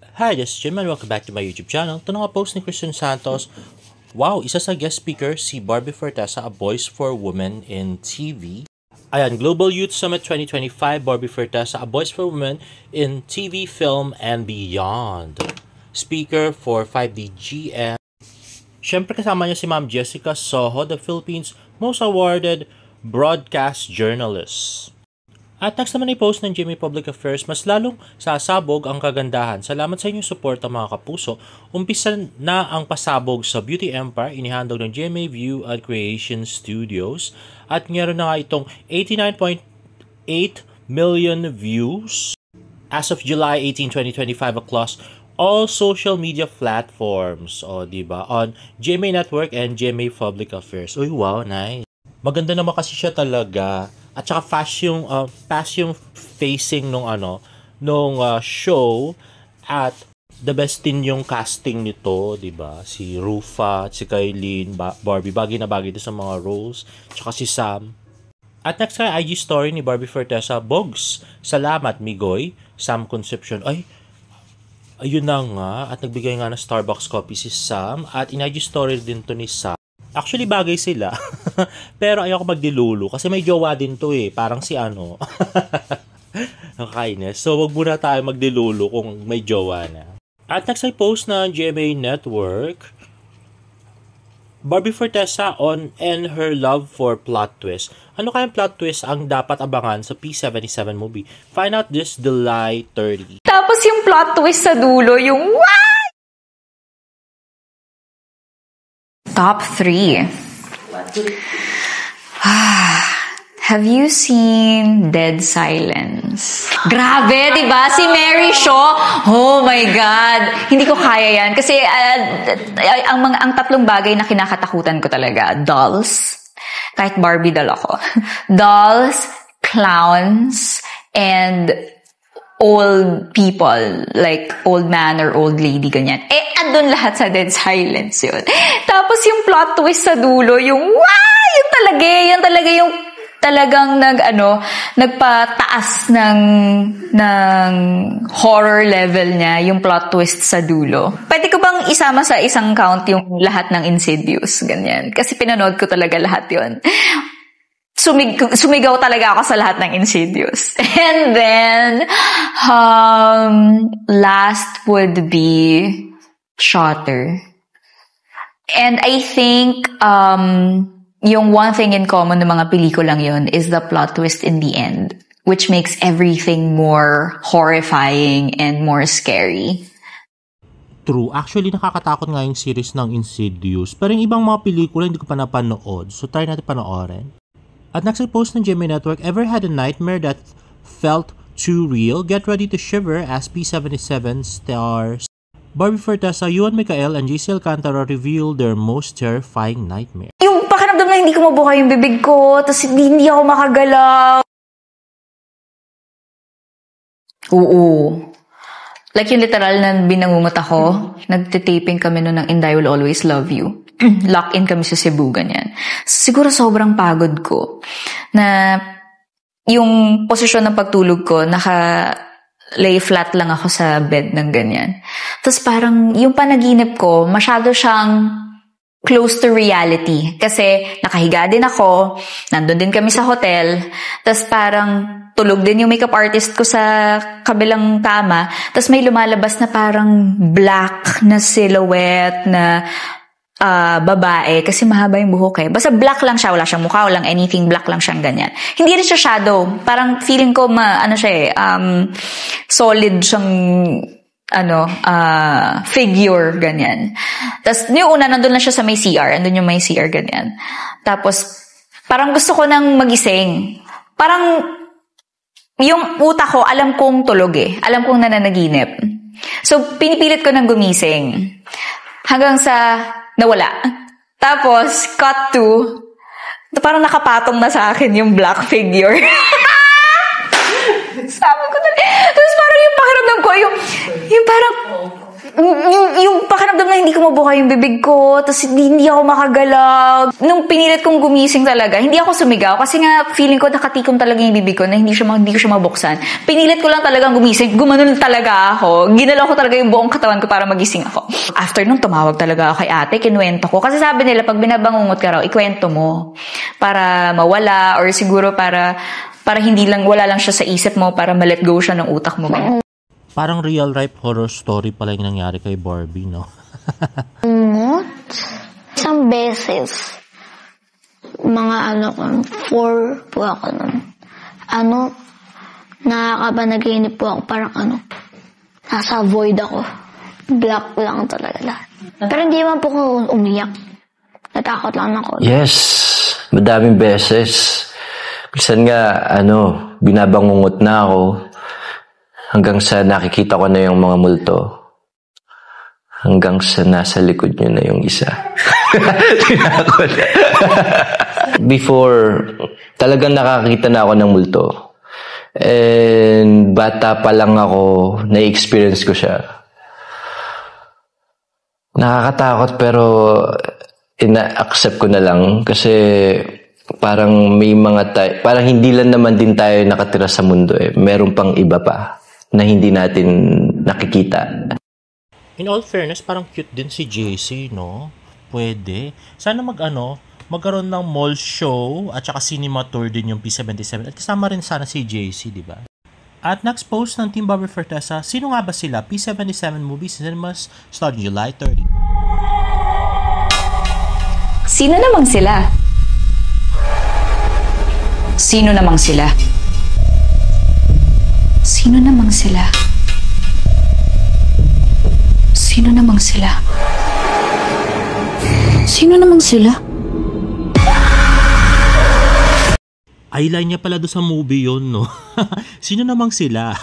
Hi, this is Jim and welcome back to my YouTube channel. Ito na nga post ni Christian Santos. Wow, isa sa guest speaker si Barbie Fortesa, a voice for women in TV. Ayan, Global Youth Summit 2025, Barbie Fortesa, a voice for women in TV, film, and beyond. Speaker for 5DGM. Siyempre kasama niya si Ma'am Jessica Soho, the Philippines' most awarded broadcast journalist. At next naman ay post ng GMA Public Affairs, mas lalong sasabog ang kagandahan. Salamat sa inyong suporta mga kapuso. Umpisa na ang pasabog sa Beauty Empire, inihandog ng GMA View at Creation Studios. At meron na nga itong 89.8 million views as of July 18, 2025 across all social media platforms. O, diba? On GMA Network and GMA Public Affairs. Uy, wow, nice. Maganda naman kasi siya talaga. At saka fast yung facing nung show, at the best din yung casting nito, 'di ba? Si Rufa, si Kailin, Barbie, bagay na bagay sa mga roles, tsaka si Sam. At next ay IG story ni Barbie Fortesa, Bogs, salamat Migoy, Sam Concepcion. Ay, ayun na nga, at nagbigay nga ng Starbucks coffee si Sam, at in-IG story din to ni Sam. Actually, bagay sila. Pero ayoko magdilulo kasi may jowa din to eh. Parang si ano. Ang kainis. So, wag muna tayo magdilulo kung may jowa na. At next ay post na GMA Network. Barbie Fortesa on and her love for plot twist. Ano kayang plot twist ang dapat abangan sa P77 movie? Find out this July 30. Tapos yung plot twist sa dulo, yung what? Top 3. Have you seen Dead Silence? Grabe, di ba? Si Mary Shaw. Oh my God. Hindi ko kaya yan. Kasi ang tatlong bagay na kinakatakutan ko talaga. Dolls. Kahit Barbie doll ako. Dolls, clowns, and old people, like old man or old lady, ganyan. Andun lahat sa Dead Silence yun. Tapos yung plot twist sa dulo, yung wow! Yun talaga yung talagang nagpataas ng horror level niya, yung plot twist sa dulo. Pwede ko bang isama sa isang count yung lahat ng Insidious, ganyan? Kasi pinanood ko talaga lahat yun. Sumigaw talaga ako sa lahat ng Insidious. And then, last would be Shutter. And I think, yung one thing in common ng mga pelikulang yun is the plot twist in the end, which makes everything more horrifying and more scary. True. Actually, nakakatakot nga yung series ng Insidious. Pero yung ibang mga pelikula, hindi ko pa napanood. So, try natin panoorin. At next ay post ng GMA Network, ever had a nightmare that felt too real? Get ready to shiver as P77 stars Barbie Fortesa, Yuan Michael, and JC Alcantara reveal their most terrifying nightmare. Yung pakiramdam na hindi ko mabuka yung bibig ko, tapos hindi ako makagalaw. Oo. Like yung literal na binangungot ako, nagtitaping kami noon ng And I Will Always Love You. Lock-in kami sa Cebu, ganyan. Siguro sobrang pagod ko na yung posisyon ng pagtulog ko, lay flat lang ako sa bed ng ganyan. Tapos parang yung panaginip ko, masyado siyang close to reality. Kasi nakahiga din ako, nandun din kami sa hotel, tapos parang tulog din yung makeup artist ko sa kabilang kama, tapos may lumalabas na parang black na silhouette na babae, kasi mahaba yung buhok eh. Basta black lang siya, wala siyang mukha, walang anything, black lang siyang ganyan. Hindi rin siya shadow. Parang feeling ko solid siyang figure, ganyan. Tapos yung una, nandun lang siya sa may CR, andun yung may CR, ganyan. Tapos, parang gusto ko nang magising. Parang, yung utak ko, alam kong tulog eh. Alam kong nananaginip. So, pinipilit ko nang gumising. Hanggang sa nawala. Tapos, cut to, parang nakapatong na sa akin yung black figure. Sabi ko na, tapos parang yung pakiramdam ko, yung parang, yung pakiramdam pakiramdam na hindi ko mabuka yung bibig ko, tapos hindi ako makagalaw. Nung pinilit kong gumising talaga, hindi ako sumigaw kasi nga feeling ko nakatikom talaga yung bibig ko na hindi ko siya mabuksan. Pinilit ko lang talagang gumising, gumanon talaga ako. Ginalaw ko talaga yung buong katawan ko para magising ako. After nung tumawag talaga ako kay ate, kinuwento ko. Kasi sabi nila, pag binabangungot ka raw, ikwento mo. Para mawala or siguro para wala lang siya sa isip mo, para ma-let go siya ng utak mo. Parang real life horror story pala yung nangyari kay Barbie, no? Isang beses, mga 4 po ako nun. Nakakapanaginip po ako, parang nasa void ako. Black lang talaga lahat. Pero hindi man po ako umiyak. Natakot lang ako. Yes, madaming beses. Minsan nga, binabangungot na ako. Hanggang sa nakikita ko na yung mga multo. Hanggang sa nasa likod nyo na yung isa. Tinakot. Before, talagang nakakita na ako ng multo. And bata pa lang ako, na-experience ko siya. Nakakatakot pero ina-accept ko na lang kasi parang may parang hindi lang naman din tayo nakatira sa mundo eh. Meron pang iba pa na hindi natin nakikita. In all fairness, parang cute din si JC, no? Pwede. Sana magkaroon ng mall show at saka cinema tour din yung P77 at kasama rin sana si JC, di ba? At next post ng Team Barbie Fortesa, sino nga ba sila? P77 Movies Cinemas starting July 30. Sino namang sila? Sino namang sila? Sino namang sila? Sino namang sila? Sino namang sila? Eyeline niya pala doon sa movie yun, no? Sino namang sila?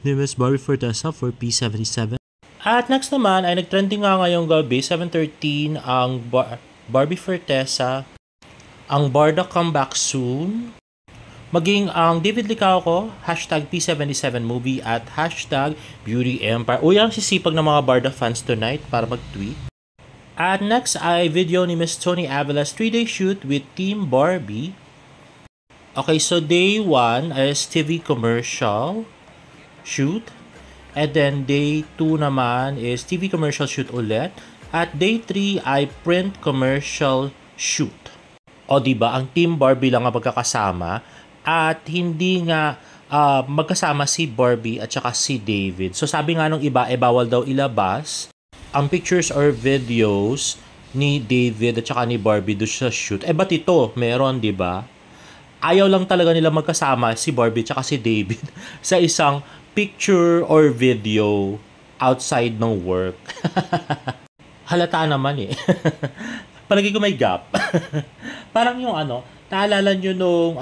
Ni Miss Barbie Fortesa for P77. At next naman ay nagtrending nga ngayong gabi, 7:13, ang Barbie Fortesa, ang Barda Comeback Soon, maging ang David Licauco, hashtag P77 Movie at hashtag Beauty Empire. Uy, ang sisipag ng mga Barda fans tonight para mag-tweet. At next ay video ni Miss Tony Avila's 3-day shoot with Team Barbie. Okay, so day 1 is TV commercial shoot. And then day 2 naman is TV commercial shoot ulit. At day 3 ay print commercial shoot. O diba, ang Team Barbie lang ang magkakasama. At hindi nga magkasama si Barbie at saka si David. So sabi nga nung iba, bawal daw ilabas ang pictures or videos ni David at saka ni Barbie doon sa shoot. Ba't ito? Meron, di ba? Ayaw lang talaga nila magkasama si Barbie at saka si David sa isang picture or video outside ng work. Halata naman eh. Palagi ko may gap. Parang yung naalala nyo nung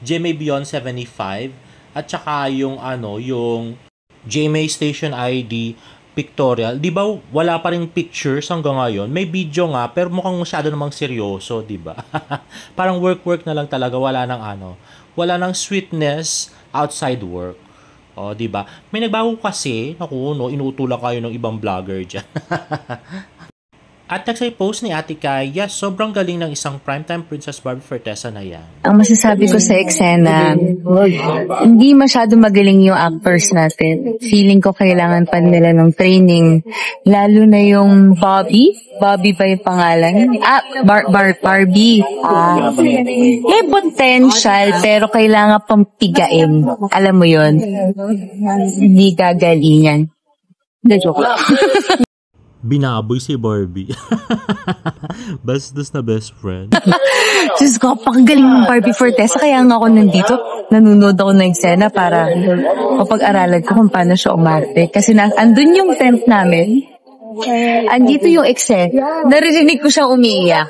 GMA Beyond 75 at saka yung yung GMA Station ID pictorial, 'di ba? Wala pa ring pictures hanggang ngayon. May video nga pero mukhang masyado namang seryoso, 'di ba? Parang work na lang talaga, wala nang sweetness outside work. O, 'di ba? May nagbago kasi, inuutulan kayo ng ibang vlogger diyan. At next ay post ni Ate Kai, yes, sobrang galing ng isang primetime Princess Barbie Fortesa na yan. Ang masasabi ko sa eksena, hindi masyado magaling yung actors natin. Feeling ko kailangan pa nila ng training. Lalo na yung Bobby. Bobby ba yung pangalan? Barbie. May potential pero kailangan pang pigain. Alam mo yun? Hindi gagalingan. The joke lang. Binaboy si Barbie. Bastos na best friend. Diyos ko, pakagaling ng Barbie Fortesa. Kaya nga ako nandito, nanonood ako ng eksena para mapag-aralan ko kung paano siya umarte. Kasi andun yung tent namin. Andito yung eksena. Narinig ko siyang umiiyak.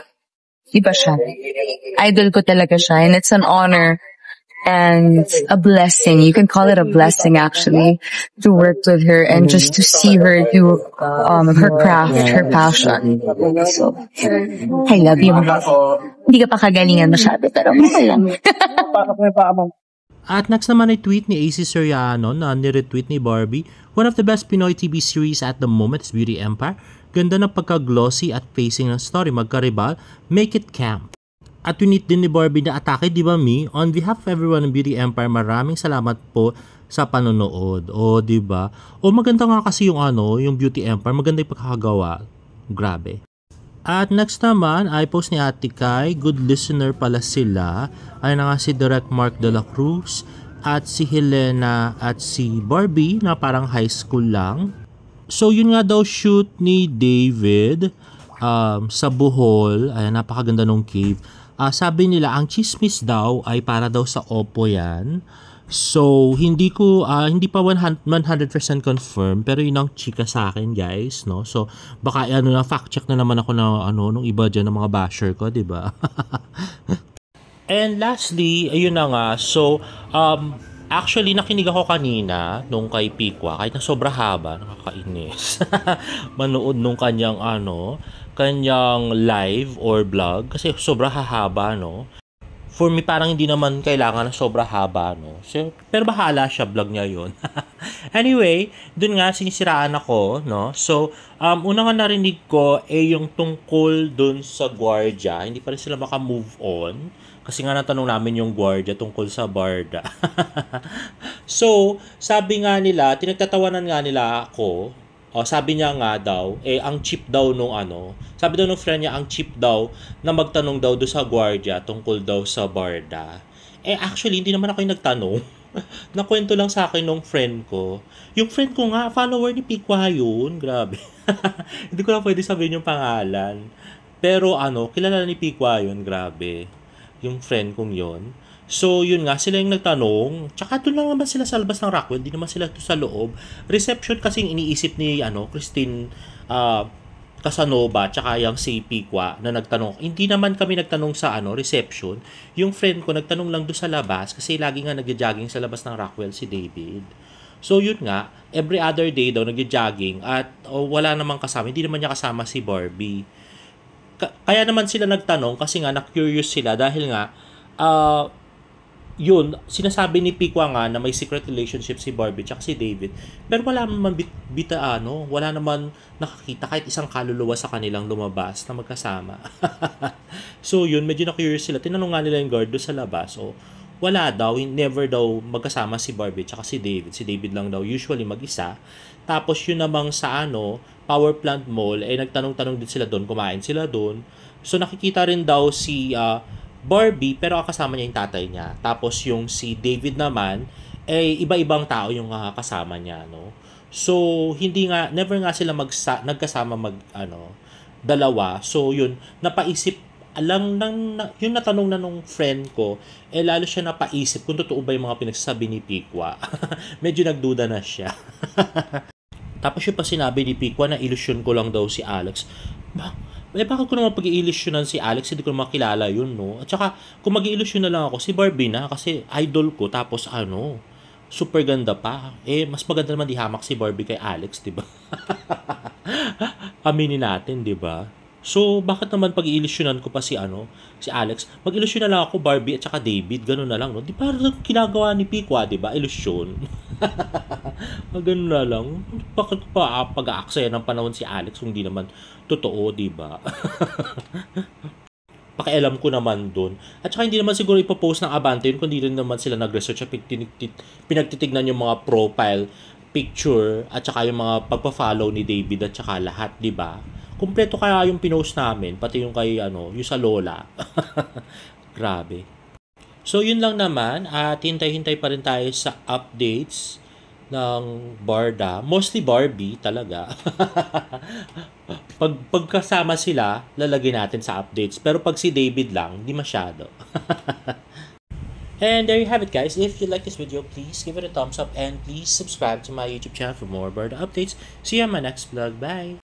Iba siya. Idol ko talaga siya. And it's an honor and a blessing. You can call it a blessing actually to work with her and just to see her do her craft, her passion. So, I love you. Hindi ka pa kagalingan masyado pero okay lang. At next naman ay tweet ni AC Soriano na niretweet ni Barbie. One of the best Pinoy TV series at the moment is Beauty Empire. Ganda ng pagka-glossy at pacing ng story. Magkaribal, make it camp. At tweet din ni Barbie na atake, di ba me? On behalf of everyone in Beauty Empire, maraming salamat po sa panonood. O, di ba? O maganda nga kasi yung yung Beauty Empire. Maganda yung pagkakagawa. Grabe. At next naman ay post ni Ate Kai, good listener pala sila. Ay na nga si Direct Mark de la Cruz at si Helena at si Barbie na parang high school lang. So yun nga daw shoot ni David sa Bohol. Ay napakaganda nung cave. Sabi nila ang chismis daw ay para daw sa Oppo yan. So, hindi pa 100% confirm, pero yun ang chika sa akin, guys, no? So, baka na fact check na naman ako na nung iba diyan ng mga basher ko, 'di ba? And lastly, ayun na nga. So, actually nakinig ako kanina nung kay Pikwa, kahit na sobra haba, nakakainis. Manood nung kanyang kanyang live or vlog kasi sobra hahaba, no? For me, parang hindi naman kailangan na sobra haba, no? So, pero bahala siya, vlog niya yun. Anyway, dun nga, sinisiraan ako, no? So, una nga narinig ko, yung tungkol dun sa gwardiya. Hindi pa rin sila maka-move on. Kasi nga natanong namin yung gwardiya tungkol sa Barda. So, sabi nga nila, tinagtatawanan nga nila ako. Sabi niya nga daw, ang cheap daw nung sabi daw nung friend niya, ang cheap daw na magtanong daw do sa gwardiya tungkol daw sa Barda. Actually, hindi naman ako yung nagtanong. Nakwento lang sa akin nung friend ko. Yung friend ko nga, follower ni Pikwa yun. Grabe. Hindi ko na pwede sabihin yung pangalan. Pero kilala ni Pikwa yun. Grabe. Yung friend kong yun. So, yun nga, sila yung nagtanong. Tsaka doon lang naman sila sa labas ng Rockwell. Di naman sila sa loob. Reception kasing iniisip ni Christine Casanova tsaka yung si Pikwa na nagtanong. Hindi naman kami nagtanong sa reception. Yung friend ko nagtanong lang doon sa labas kasi lagi nga nagja-jogging sa labas ng Rockwell si David. So, yun nga, every other day daw nagja-jogging at wala namang kasama. Hindi naman niya kasama si Barbie. Kaya naman sila nagtanong kasi nga na-curious sila dahil nga yun, sinasabi ni Pikwa nga na may secret relationship si Barbie at si David. Pero wala naman wala naman nakakita kahit isang kaluluwa sa kanilang lumabas na magkasama. So yun, medyo na-curious sila. Tinanong nga nila yung guard doon sa labas. Wala daw, never daw magkasama si Barbie at si David. Si David lang daw usually mag-isa. Tapos yun namang sa Power Plant Mall, nagtanong-tanong din sila doon, kumain sila doon. So nakikita rin daw si Barbie, pero kasama niya yung tatay niya. Tapos yung si David naman, iba-ibang tao yung kasama niya, no? So, never nga sila nagkasama dalawa. So, yun, napaisip, yung natanong na nung friend ko, lalo siya napaisip kung totoo ba yung mga pinagsasabi ni Pikwa. Medyo nagduda na siya. Tapos yung pa sinabi ni Pikwa na ilusyon ko lang daw si Alex. Bakit ko naman pag-i-illusionan si Alex, hindi ko makilala yun, no? At saka, kung mag-i-illusion na lang ako, si Barbie na, kasi idol ko, tapos super ganda pa. Mas maganda naman dihamak si Barbie kay Alex, diba? Aminin natin, diba? So, bakit naman pag-i-illusionan ko pa si Alex? Mag-illusyon na lang ako, Barbie at saka David, gano'n na lang, no? Di ba ginagawa ni Pikwa, diba? Illusyon. Gano'n na lang. Bakit pa pag-aaksaya ng panahon si Alex kung di naman totoo, diba? Pakialam ko naman dun. At saka hindi naman siguro ipopost ng Abante yun, kundi rin naman sila nag-research at pinagtitignan yung mga profile picture at saka yung mga pagpa-follow ni David at saka lahat, diba? Kumpleto kaya yung pinost namin, pati yung kay yung sa Lola. Grabe. So yun lang naman at hintay-hintay pa rin tayo sa updates ng Barda. Mostly Barbie talaga. Pagkasama sila, lalagay natin sa updates. Pero pag si David lang, di masyado. And there you have it, guys. If you like this video, please give it a thumbs up and please subscribe to my YouTube channel for more Barda updates. See you on my next vlog. Bye!